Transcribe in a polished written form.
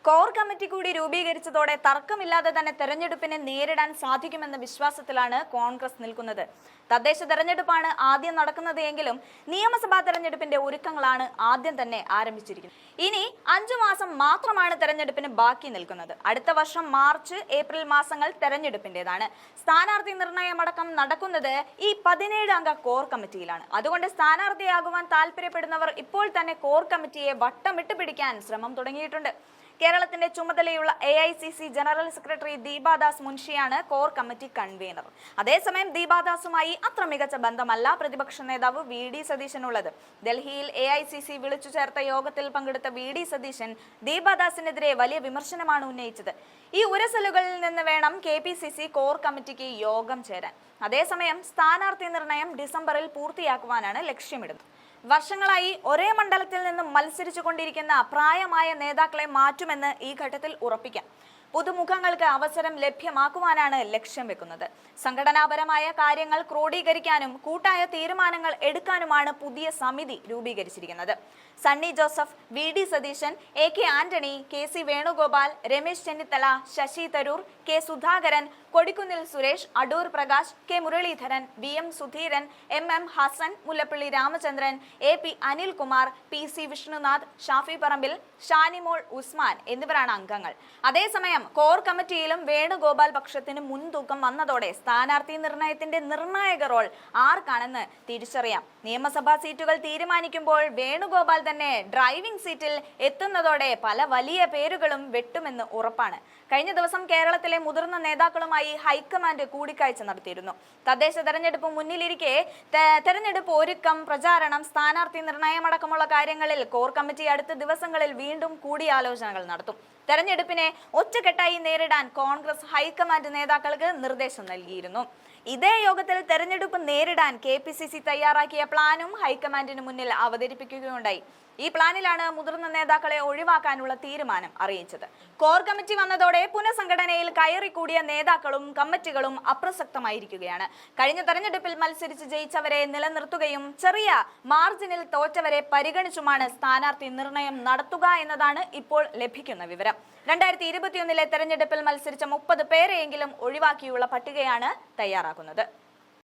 Core committee കൂടി രൂപീകരിച്ചതോടെ തർക്കമില്ലാതെ തന്നെ തെരഞ്ഞെടുപ്പിനെ നേരിടാൻ സാധിക്കുമെന്ന വിശ്വാസത്തിലാണ് കോൺഗ്രസ് നിൽക്കുന്നത്. തദ്ദേശ തെരഞ്ഞെടുപ്പാണ് ആദ്യം നടക്കുന്നത് എങ്കിലും നിയമസഭാ തെരഞ്ഞെടുപ്പിന്റെ ഒരുക്കങ്ങളാണ് ആദ്യം തന്നെ ആരംഭിച്ചിരിക്കുന്നത്. ഇനി 5 മാസം മാത്രമാണ് തെരഞ്ഞെടുപ്പിന് ബാക്കി നിൽക്കുന്നത്. അടുത്ത വർഷം മാർച്ച്, ഏപ്രിൽ മാസങ്ങൾ തെരഞ്ഞെടുപ്പിന്റേതാണ്. സ്ഥാനാർത്ഥി നിർണയമടക്കം നടക്കുന്നത് ഈ 17 അംഗ കോർ കമ്മിറ്റിയിലാണ്. അതുകൊണ്ട് സ്ഥാനാർത്ഥിയാകുവാൻ താല്പര്യപ്പെടുന്നവർ ഇപ്പോൾ തന്നെ കോർ കമ്മിറ്റിയെ വട്ടമിട്ട് പിടിക്കാൻ ശ്രമം തുടങ്ങിയിട്ടുണ്ട്. കേരളത്തിന്റെ ചുമതലയുള്ള AICC ജനറൽ സെക്രട്ടറി ദീപാദാസ് മുൻഷിയാണ് കോർ കമ്മിറ്റി കൺവീനർ. അതേസമയം ദീപാദാസുമായി അത്ര മികച്ച ബന്ധമല്ല പ്രതിപക്ഷ നേതാവ് VD സതീശനുള്ളത്. ഡൽഹിയിൽ AICC വിളിച്ചു ചേർത്ത യോഗത്തിൽ പങ്കെടുത്ത VD സതീശൻ ദീപാദാസിനെതിരെ വലിയ വിമർശനമാണ് ഉന്നയിച്ചത്. ഈ ഉരസലുകളിൽ നിന്ന് വേണം KPCC കോർ കമ്മിറ്റിക്ക് യോഗം ചേരാൻ. അതേസമയം സ്ഥാനാർത്ഥി നിർണയം ഡിസംബറിൽ പൂർത്തിയാക്കുവാനാണ് ലക്ഷ്യമിടുന്നത്. വർഷങ്ങളായി ഒരേ മണ്ഡലത്തിൽ നിന്നും മത്സരിച്ചു കൊണ്ടിരിക്കുന്ന പ്രായമായ നേതാക്കളെ മാറ്റുമെന്ന് ഈ ഘട്ടത്തിൽ ഉറപ്പിക്കാം. പുതുമുഖങ്ങൾക്ക് അവസരം ലഭ്യമാക്കുവാനാണ് ലക്ഷ്യം വെക്കുന്നത്. സംഘടനാപരമായ കാര്യങ്ങൾ ക്രോഡീകരിക്കാനും കൂട്ടായ തീരുമാനങ്ങൾ എടുക്കാനുമാണ് പുതിയ സമിതി രൂപീകരിച്ചിരിക്കുന്നത്. Sunny Joseph, VD Satheesan, AK Antony, KC Venugopal, Ramesh Chennithala, Shashi Tharoor, K Sudhakaran, Kodikunnil Suresh, Adoor Prakash, K Muraleedharan, VM Sudheeran, MM Hassan, Mullappally Ramachandran, AP Anilkumar, PC Vishnunath, Shafi Parambil, Shanimol Usman എന്നിവരാണ് അംഗങ്ങൾ. അതേസമയം കോർ കമ്മിറ്റിയിലും വേണുഗോപാൽ പക്ഷത്തിന് മുൻതൂക്കം വന്നതോടെ സ്ഥാനാർത്ഥി നിർണയത്തിന്റെ നിർണായക റോൾ ആർക്കാണെന്ന് തിരിച്ചറിയാം. നിയമസഭാ സീറ്റുകൾ തീരുമാനിക്കുമ്പോൾ വേണുഗോപാൽ തന്നെ ഡ്രൈവിംഗ് സീറ്റിൽ എത്തുന്നതോടെ പല വലിയ പേരുകളും വെട്ടുമെന്ന് ഉറപ്പാണ്. കഴിഞ്ഞ ദിവസം കേരളത്തിലെ മുതിർന്ന നേതാക്കളുമായി ഹൈക്കമാൻഡ് കൂടിക്കാഴ്ച നടത്തിയിരുന്നു. തദ്ദേശ തെരഞ്ഞെടുപ്പ് മുന്നിലിരിക്കെ തെരഞ്ഞെടുപ്പ് ഒരുക്കം, പ്രചാരണം, സ്ഥാനാർത്ഥി നിർണയമടക്കമുള്ള കാര്യങ്ങളിൽ കോർ കമ്മിറ്റി അടുത്ത ദിവസങ്ങളിൽ വീണ്ടും കൂടിയാലോചനകൾ നടത്തും. തെരഞ്ഞെടുപ്പിനെ ഒറ്റക്കെട്ടായി നേരിടാൻ കോൺഗ്രസ് ഹൈക്കമാൻഡ് നേതാക്കൾക്ക് നിർദ്ദേശം നൽകിയിരുന്നു. ഇതേ യോഗത്തിൽ തെരഞ്ഞെടുപ്പ് നേരിടാൻ KPCC തയ്യാറാക്കിയ പ്ലാനും ഹൈക്കമാൻഡിന് മുന്നിൽ അവതരിപ്പിക്കുകയുണ്ടായി. ഈ പ്ലാനിലാണ് മുതിർന്ന നേതാക്കളെ ഒഴിവാക്കാനുള്ള തീരുമാനം അറിയിച്ചത്. കോർ കമ്മിറ്റി വന്നതോടെ പുനഃസംഘടനയിൽ കയറിക്കൂടിയ നേതാക്കളും കമ്മിറ്റികളും അപ്രസക്തമായിരിക്കുകയാണ്. കഴിഞ്ഞ തെരഞ്ഞെടുപ്പിൽ മത്സരിച്ച് ജയിച്ചവരെ നിലനിർത്തുകയും ചെറിയ മാർജിനിൽ തോറ്റവരെ പരിഗണിച്ചുമാണ് സ്ഥാനാർത്ഥി നിർണയം നടത്തുക എന്നതാണ് ഇപ്പോൾ ലഭിക്കുന്ന വിവരം. 2021 തെരഞ്ഞെടുപ്പിൽ മത്സരിച്ച 30 പേരെയെങ്കിലും ഒഴിവാക്കിയുള്ള പട്ടികയാണ് തയ്യാറാക്കുന്നത്.